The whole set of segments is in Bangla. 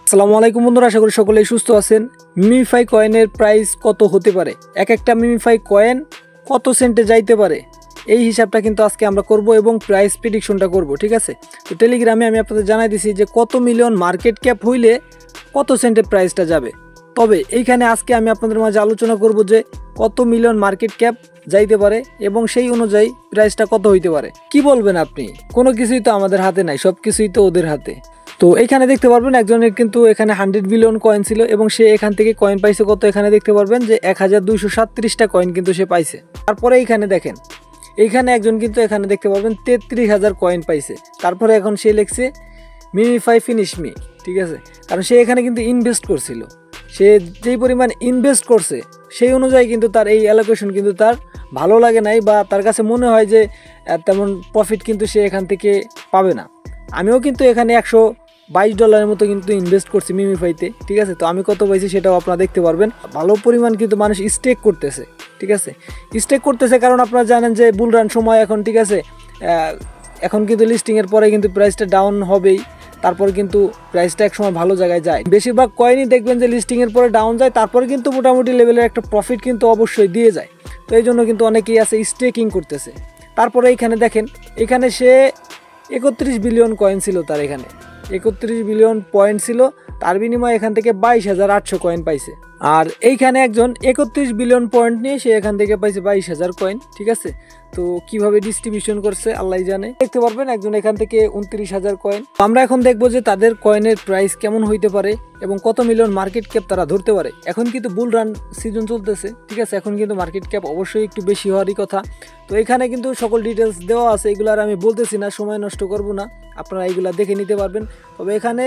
আসসালামু আলাইকুম বন্ধুরা, আশা করি সকলেই সুস্থ আছেন। মিমিফাই কয়েনের প্রাইস কত হতে পারে, এক একটা মিমিফাই কয়েন কত সেন্টে যাইতে পারে, এই হিসাবটা কিন্তু আজকে আমরা করব এবং প্রাইস প্রেডিকশনটা করব। ঠিক আছে, তো টেলিগ্রামে আমি আপনাদের জানাই দিছি যে কত মিলিয়ন মার্কেট ক্যাপ হইলে কত সেন্টে প্রাইসটা যাবে। তবে এইখানে আজকে আমি আপনাদের মাঝে আলোচনা করব যে কত মিলিয়ন মার্কেট ক্যাপ যাইতে পারে এবং সেই অনুযায়ী প্রাইসটা কত হইতে পারে। কি বলবেন আপনি? কোনো কিছুই তো আমাদের হাতে নাই, সব কিছুই তো ওদের হাতে। তো এখানে দেখতে পারবেন একজনের কিন্তু এখানে 100 বিলিয়ন কয়েন ছিল এবং সে এখান থেকে কয়েন পাইছে কত, এখানে দেখতে পারবেন যে 1237টা কয়েন কিন্তু সে পাইছে। তারপরে এইখানে দেখেন, এইখানে একজন কিন্তু এখানে দেখতে পারবেন 33,000 কয়েন পাইছে। তারপরে এখন সে লিখছে মিমিফাই ফিনিশ মি। ঠিক আছে, কারণ সে এখানে কিন্তু ইনভেস্ট করছিল, সে যেই পরিমাণ ইনভেস্ট করছে সেই অনুযায়ী কিন্তু তার এই অ্যালোকেশন কিন্তু তার ভালো লাগে নাই, বা তার কাছে মনে হয় যে তেমন প্রফিট কিন্তু সে এখান থেকে পাবে না। আমিও কিন্তু এখানে $122 মতো কিন্তু ইনভেস্ট করছি মিমিফাইতে। ঠিক আছে, তো আমি কত পাইছি সেটাও আপনারা দেখতে পারবেন। ভালো পরিমাণ কিন্তু মানুষ স্টেক করতেছে। ঠিক আছে, স্টেক করতেছে কারণ আপনারা জানেন যে বুলরান সময় এখন। ঠিক আছে, এখন কিন্তু লিস্টিংয়ের পরে কিন্তু প্রাইসটা ডাউন হবেই, তারপর কিন্তু প্রাইসটা এক সময় ভালো জায়গায় যায়। বেশিরভাগ কয়েনই দেখবেন যে লিস্টিংয়ের পরে ডাউন যায়, তারপরে কিন্তু মোটামুটি লেভেলের একটা প্রফিট কিন্তু অবশ্যই দিয়ে যায়। তো এই জন্য কিন্তু অনেকেই আছে স্টেকিং করতেছে। তারপরে এইখানে দেখেন, এখানে সে 31 বিলিয়ন কয়েন ছিল, তার এখানে 31 বিলিয়ন পয়েন্ট ছিল, তার বিনিময়ে এখান থেকে 22,800 কয়েন পাইছে। আর এইখানে একজন 31 বিলিয়ন পয়েন্ট নিয়ে সে এখান থেকে পাইছে 22,000 কয়েন। ঠিক আছে, তো কিভাবে ডিস্ট্রিবিউশন করছে আল্লাহ জানে। দেখতে পারবেন একজন এখান থেকে 29,000 কয়েন। আমরা এখন দেখবো যে তাদের কয়েনের প্রাইস কেমন হইতে পারে এবং কত মিলিয়ন মার্কেট ক্যাপ তারা ধরতে পারে। এখন কিন্তু বুল রান সিজন চলতেছে। ঠিক আছে, এখন কিন্তু মার্কেট ক্যাপ অবশ্যই একটু বেশি হওয়ারই কথা। তো এখানে কিন্তু সকল ডিটেলস দেওয়া আছে, এগুলো আর আমি বলতেছি না, সময় নষ্ট করব না, আপনারা এইগুলা দেখে নিতে পারবেন। তবে এখানে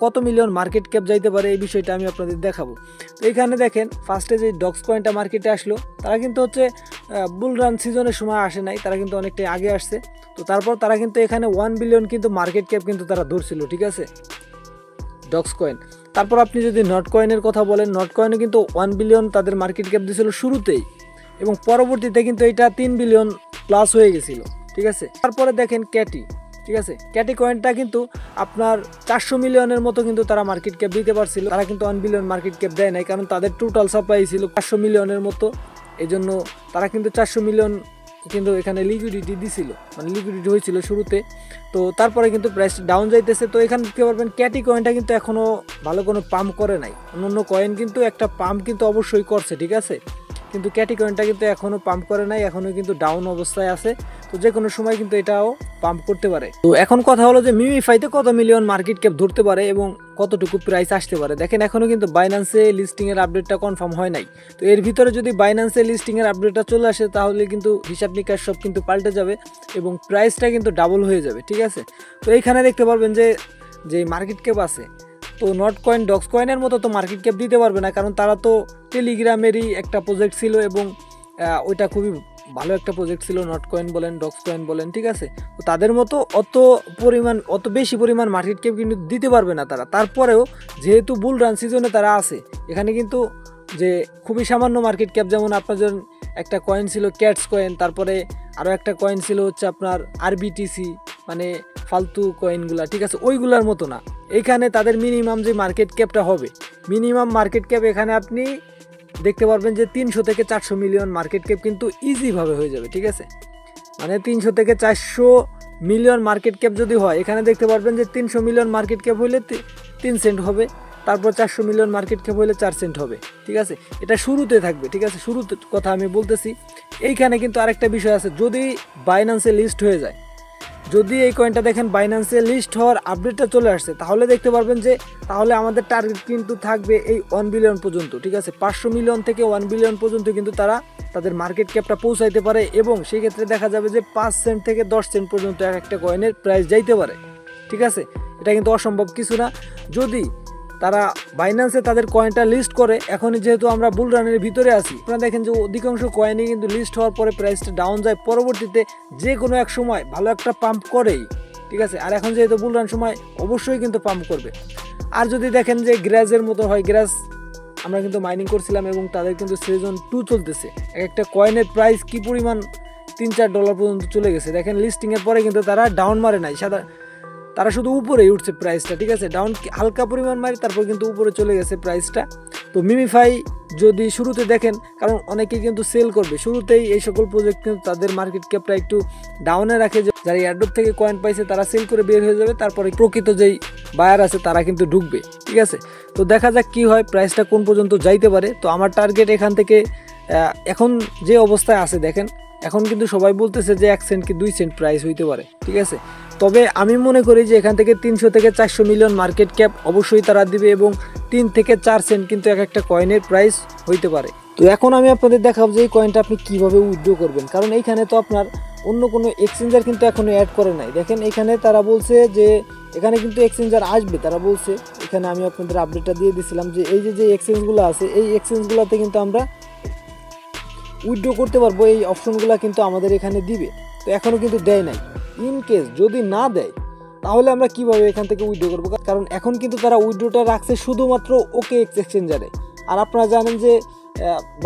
কত মিলিয়ন মার্কেট ক্যাপ যাইতে পারে এই বিষয়টা আমি আপনাদের দেখাবো। তো এখানে দেখেন ফার্স্টে যে ডক্স কয়েনটা মার্কেটে আসলো, তারা কিন্তু হচ্ছে বুল রান সিজনের সময় আসে নাই, তারা কিন্তু অনেকটাই আগে আসছে। তো তারপর তারা কিন্তু এখানে 1 বিলিয়ন কিন্তু মার্কেট ক্যাপ কিন্তু তারা ধরছিল। ঠিক আছে, ডক্স কয়েন। তারপর আপনি যদি নট কয়েনের কথা বলেন, নট কয়েনে কিন্তু 1 বিলিয়ন তাদের মার্কেট ক্যাপ দিয়েছিল শুরুতেই, এবং পরবর্তীতে কিন্তু এটা 3 বিলিয়ন প্লাস হয়ে গেছিল। ঠিক আছে, তারপরে দেখেন ক্যাটি। ঠিক আছে, ক্যাটি কয়েনটা কিন্তু আপনার 400 মিলিয়নের মতো কিন্তু তারা মার্কেট ক্যাপ দিতে পারছিল। তারা কিন্তু 1 বিলিয়ন মার্কেট ক্যাপ দেয় নাই, কারণ তাদের টোটাল সাপ্লাই ছিল 400 মিলিয়নের মতো। এই জন্য তারা কিন্তু 400 মিলিয়ন কিন্তু এখানে লিকুইডিটি দিছিল, মানে লিকুইডিটি হয়েছিল শুরুতে। তো তারপরে কিন্তু প্রাইস ডাউন যাইতেছে। তো এখানে দেখতে পারবেন ক্যাটি কয়েনটা কিন্তু এখনও ভালো কোনো পাম্প করে নাই। অন্য কয়েন কিন্তু একটা পাম্প কিন্তু অবশ্যই করছে। ঠিক আছে, কিন্তু ক্যাটি কয়েনটা কিন্তু এখনও পাম্প করে নাই, এখনও কিন্তু ডাউন অবস্থায় আছে। তো যে কোনো সময় কিন্তু এটাও পাম্প করতে পারে। তো এখন কথা হলো যে মিমিফাইতে কত মিলিয়ন মার্কেট ক্যাপ ধরতে পারে এবং কতটুকু প্রাইস আসতে পারে। দেখেন এখনও কিন্তু বাইন্যান্সে লিস্টিংয়ের আপডেটটা কনফার্ম হয় নাই। তো এর ভিতরে যদি বাইন্যান্সে লিস্টিংয়ের আপডেটটা চলে আসে, তাহলে কিন্তু হিসাব নিকাশ সব কিন্তু পাল্টে যাবে এবং প্রাইসটা কিন্তু ডাবল হয়ে যাবে। ঠিক আছে, তো এইখানে দেখতে পারবেন যে মার্কেট ক্যাপ আছে, তো নট কয়েন ডক্স কয়েনের মতো তো মার্কেট ক্যাপ দিতে পারবে না, কারণ তারা তো টেলিগ্রামেরই একটা প্রজেক্ট ছিল এবং ওইটা খুবই ভালো একটা প্রজেক্ট ছিল, নট কয়েন বলেন ডক্স কয়েন বলেন। ঠিক আছে, তো তাদের মতো অত বেশি পরিমাণ মার্কেট ক্যাপ কিন্তু দিতে পারবে না তারা। তারপরেও যেহেতু বুল রান সিজনে তারা আছে, এখানে কিন্তু যে খুবই সামান্য মার্কেট ক্যাপ, যেমন আপনার যখন একটা কয়েন ছিল ক্যাটস কয়েন, তারপরে আরও একটা কয়েন ছিল হচ্ছে আপনার আরবিটিসি, মানে ফালতু কয়েনগুলা। ঠিক আছে, ওইগুলার মতো না। এইখানে তাদের মিনিমাম যে মার্কেট ক্যাপটা হবে, মিনিমাম মার্কেট ক্যাপ এখানে আপনি দেখতে পারবেন যে 300 থেকে 400 মিলিয়ন মার্কেট ক্যাপ কিন্তু ইজিভাবে হয়ে যাবে। ঠিক আছে, মানে 300 থেকে 400 মিলিয়ন মার্কেট ক্যাপ যদি হয়, এখানে দেখতে পারবেন যে 300 মিলিয়ন মার্কেট ক্যাপ হইলে 3 সেন্ট হবে, তারপর 400 মিলিয়ন মার্কেট ক্যাপ হইলে 4 সেন্ট হবে। ঠিক আছে, এটা শুরুতে থাকবে। ঠিক আছে, শুরুতে কথা আমি বলতেছি। এইখানে কিন্তু আরেকটা বিষয় আছে, যদি বাইন্যান্সে লিস্ট হয়ে যায়, যদি এই কয়েনটা দেখেন বাইন্যান্সে লিস্ট হওয়ার আপডেটটা চলে আসছে, তাহলে দেখতে পারবেন যে তাহলে আমাদের টার্গেট কিন্তু থাকবে এই 1 বিলিয়ন পর্যন্ত। ঠিক আছে, 500 মিলিয়ন থেকে 1 বিলিয়ন পর্যন্ত কিন্তু তারা তাদের মার্কেট ক্যাপটা পৌঁছাইতে পারে, এবং সেই ক্ষেত্রে দেখা যাবে যে 5 সেন্ট থেকে 10 সেন্ট পর্যন্ত একটা কয়েনের প্রাইস যাইতে পারে। ঠিক আছে, এটা কিন্তু অসম্ভব কিছু না যদি তারা বাইন্যান্সে তাদের কয়েনটা লিস্ট করে। এখনই যেহেতু আমরা বুল রানের ভিতরে আছি, আপনারা দেখেন যে অধিকাংশ কয়েনই কিন্তু লিস্ট হওয়ার পরে প্রাইসটা ডাউন যায়, পরবর্তীতে যে কোনো এক সময় ভালো একটা পাম্প করেই। ঠিক আছে, আর এখন যেহেতু বুল রান সময় অবশ্যই কিন্তু পাম্প করবে। আর যদি দেখেন যে গ্রাজের মতো হয়, গ্রাজ আমরা কিন্তু মাইনিং করছিলাম এবং তাদের কিন্তু সিজন 2 চলতেছে, একটা কয়েনের প্রাইস কি পরিমাণ $3-4 পর্যন্ত চলে গেছে। দেখেন লিস্টিংয়ের পরে কিন্তু তারা ডাউন মারে নাই, তারা শুধু উপরেই উঠছে প্রাইসটা, ঠিক আছে, ডাউন হালকা পরিমাণ মারি তারপর কিন্তু উপরে চলে গেছে প্রাইসটা। তো মিমিফাই যদি শুরুতে দেখেন, কারণ অনেকেই কিন্তু সেল করবে শুরুতেই এই সকল প্রজেক্ট, কিন্তু তাদের মার্কেট ক্যাপটা একটু ডাউনে রাখে, যারা এয়ারড্রপ থেকে কয়েন পাইছে তারা সেল করে বের হয়ে যাবে, তারপরে প্রকৃত যেই বায়ার আছে তারা কিন্তু ঢুকবে, ঠিক আছে। তো দেখা যাক কি হয়, প্রাইসটা কোন পর্যন্ত যাইতে পারে। তো আমার টার্গেট এখান থেকে এখন যে অবস্থায় আছে দেখেন, এখন কিন্তু সবাই বলতেছে যে 1 সেন্ট কি 2 সেন্ট প্রাইস হইতে পারে, ঠিক আছে। তবে আমি মনে করি যে এখান থেকে 300 থেকে 400 মিলিয়ন মার্কেট ক্যাপ অবশ্যই তারা দিবে, এবং 3 থেকে 4 সেন্ট কিন্তু এক একটা কয়েনের প্রাইস হইতে পারে। তো এখন আমি আপনাদের দেখাবো যে এই কয়েনটা আপনি কিভাবে উইথড্র করবেন, কারণ এইখানে তো আপনার অন্য কোনো এক্সচেঞ্জার কিন্তু এখনো অ্যাড করে নাই। দেখেন এখানে তারা বলছে যে এখানে কিন্তু এক্সচেঞ্জার আসবে, তারা বলছে এখানে, আমি আপনাদের আপডেটটা দিয়ে দিয়েছিলাম যে এই যে এক্সচেঞ্জগুলো আছে এই এক্সচেঞ্জগুলোতে কিন্তু আমরা উইথড্র করতে পারবো, এই অপশনগুলো কিন্তু আমাদের এখানে দিবে। তো এখনও কিন্তু দেয় নাই। ইন কেস যদি না দেয় তাহলে আমরা কিভাবে এখান থেকে উইথড্র করবো, কারণ এখন কিন্তু তারা উইথড্রটা রাখছে শুধুমাত্র OKX এক্সচেঞ্জারে। আর আপনারা জানেন যে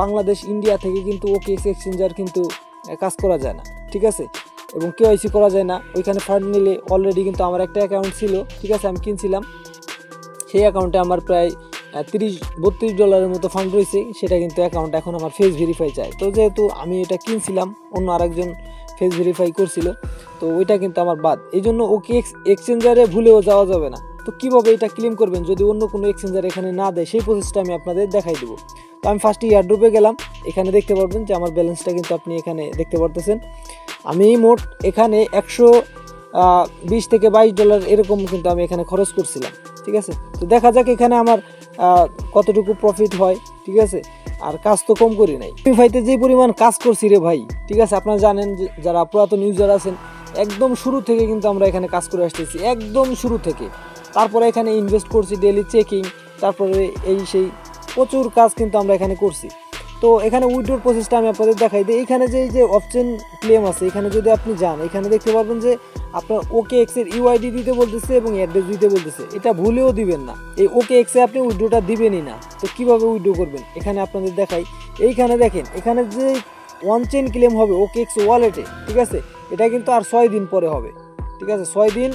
বাংলাদেশ ইন্ডিয়া থেকে কিন্তু OKX এক্সচেঞ্জার কিন্তু কাজ করা যায় না, ঠিক আছে, এবং KYC করা যায় না। ওইখানে ফান্ড নিলে অলরেডি কিন্তু আমার একটা অ্যাকাউন্ট ছিল, ঠিক আছে, আমি কিনছিলাম, সেই অ্যাকাউন্টে আমার প্রায় $30-32 মতো ফান্ড রয়েছে, সেটা কিন্তু অ্যাকাউন্ট এখন আমার ফেস ভেরিফাই চায়। তো যেহেতু আমি এটা কিনছিলাম, অন্য আরেকজন ফেস ভেরিফাই করছিল, তো ওইটা কিন্তু আমার বাদ, এই জন্য OKX এক্সচেঞ্জারে ভুলেও যাওয়া যাবে না। তো কীভাবে এটা ক্লেম করবেন যদি অন্য কোনো এক্সচেঞ্জার এখানে না দেয়, সেই প্রসেসটা আমি আপনাদের দেখাই দেবো। তো আমি ফার্স্টে এয়ারড্রপে গেলাম, এখানে দেখতে পারবেন যে আমার ব্যালেন্সটা কিন্তু আপনি এখানে দেখতে পারতেছেন। আমি মোট এখানে $120 থেকে $22 এরকম কিন্তু আমি এখানে খরচ করছিলাম, ঠিক আছে। তো দেখা যাক এখানে আমার কতটুকু প্রফিট হয়, ঠিক আছে। আর কাজ তো কম করি নাই, মিমিফাইতে যে পরিমাণ কাজ করছি রে ভাই, ঠিক আছে। আপনারা জানেন যে যারা পুরাতন ইউজার আছেন, একদম শুরু থেকে কিন্তু আমরা এখানে কাজ করে আসতেছি, একদম শুরু থেকে। তারপরে এখানে ইনভেস্ট করছি, ডেইলি চেকিং, তারপরে এই সেই প্রচুর কাজ কিন্তু আমরা এখানে করছি। তো এখানে উইথড্রর প্রসেসটা আমি আপনাদের দেখাই দিই। এইখানে যে অপশন ক্লেম আছে, এখানে যদি আপনি যান, এখানে দেখতে পারবেন যে আপনার OKX এর UID দিতে বলতেছে এবং অ্যাড্রেস দিতে বলতেছে। এটা ভুলেও দিবেন না, এই OKX এ আপনি উইথড্রটা দিবেনই না। তো কিভাবে উইথড্র করবেন এখানে আপনাদের দেখাই। এইখানে দেখেন, এখানে যে 1 চেইন ক্লেম হবে OKX ওয়ালেটে, ঠিক আছে, এটা কিন্তু আর 6 দিন পরে হবে, ঠিক আছে, 6 দিন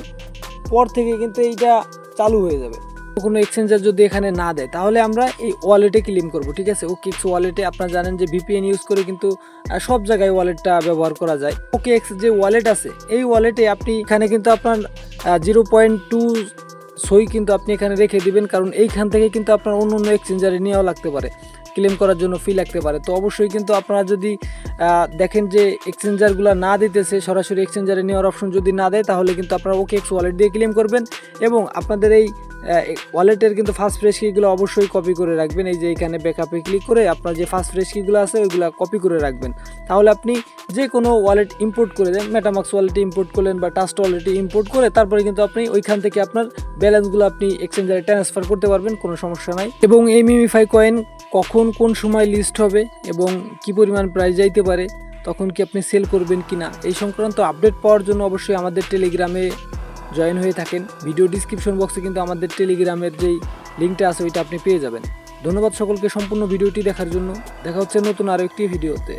পর থেকে কিন্তু এইটা চালু হয়ে যাবে। কোনো এক্সচেঞ্জার যদি এখানে না দেয় তাহলে আমরা এই ওয়ালেটে ক্লেম করব, ঠিক আছে। OKX ওয়ালেটে আপনারা জানেন যে VPN ইউজ করে কিন্তু সব জায়গায় ওয়ালেটটা ব্যবহার করা যায়। OKX যে ওয়ালেট আছে এই ওয়ালেটে আপনি এখানে কিন্তু আপনার 0.2 সই কিন্তু আপনি এখানে রেখে দিবেন, কারণ এইখান থেকে কিন্তু আপনার অন্য অন্য এক্সচেঞ্জারে নেওয়া লাগতে পারে, ক্লেম করার জন্য ফি লাগতে পারে। তো অবশ্যই কিন্তু আপনারা যদি দেখেন যে এক্সচেঞ্জারগুলো না দিতেছে, সরাসরি এক্সচেঞ্জারে নেওয়ার অপশন যদি না দেয়, তাহলে কিন্তু আপনারা OKX ওয়ালেট দিয়ে ক্লেম করবেন, এবং আপনাদের এই ওয়ালেটের কিন্তু ফার্স্ট ফ্রেশ কিগুলো অবশ্যই কপি করে রাখবেন। এই যে এখানে ব্যাকআপে ক্লিক করে আপনার যে ফার্স্ট ফ্রেশ কিগুলো আছে ওইগুলো কপি করে রাখবেন। তাহলে আপনি যে কোনো ওয়ালেট ইম্পোর্ট করে দেন, মেটামাক্স ওয়ালেটে ইম্পোর্ট করলেন বা ট্রাস্ট ওয়ালেটে ইম্পোর্ট করে, তারপরে কিন্তু আপনি ওইখান থেকে আপনার ব্যালেন্সগুলো আপনি এক্সচেঞ্জারে ট্রান্সফার করতে পারবেন, কোনো সমস্যা নাই। এবং এই মিমিফাই কয়েন কখন কোন সময় লিস্ট হবে এবং কি পরিমাণ প্রাইস যাইতে পারে, তখন কি আপনি সেল করবেন কিনা, এই সংক্রান্ত আপডেট পাওয়ার জন্য অবশ্যই আমাদের টেলিগ্রামে জয়েন হয়ে থাকেন। ভিডিও ডিসক্রিপশন বক্সে কিন্তু আমাদের টেলিগ্রামের যেই লিঙ্কটা আছে ওইটা আপনি পেয়ে যাবেন। ধন্যবাদ সকলকে সম্পূর্ণ ভিডিওটি দেখার জন্য। দেখা হচ্ছে নতুন আরও একটি ভিডিওতে।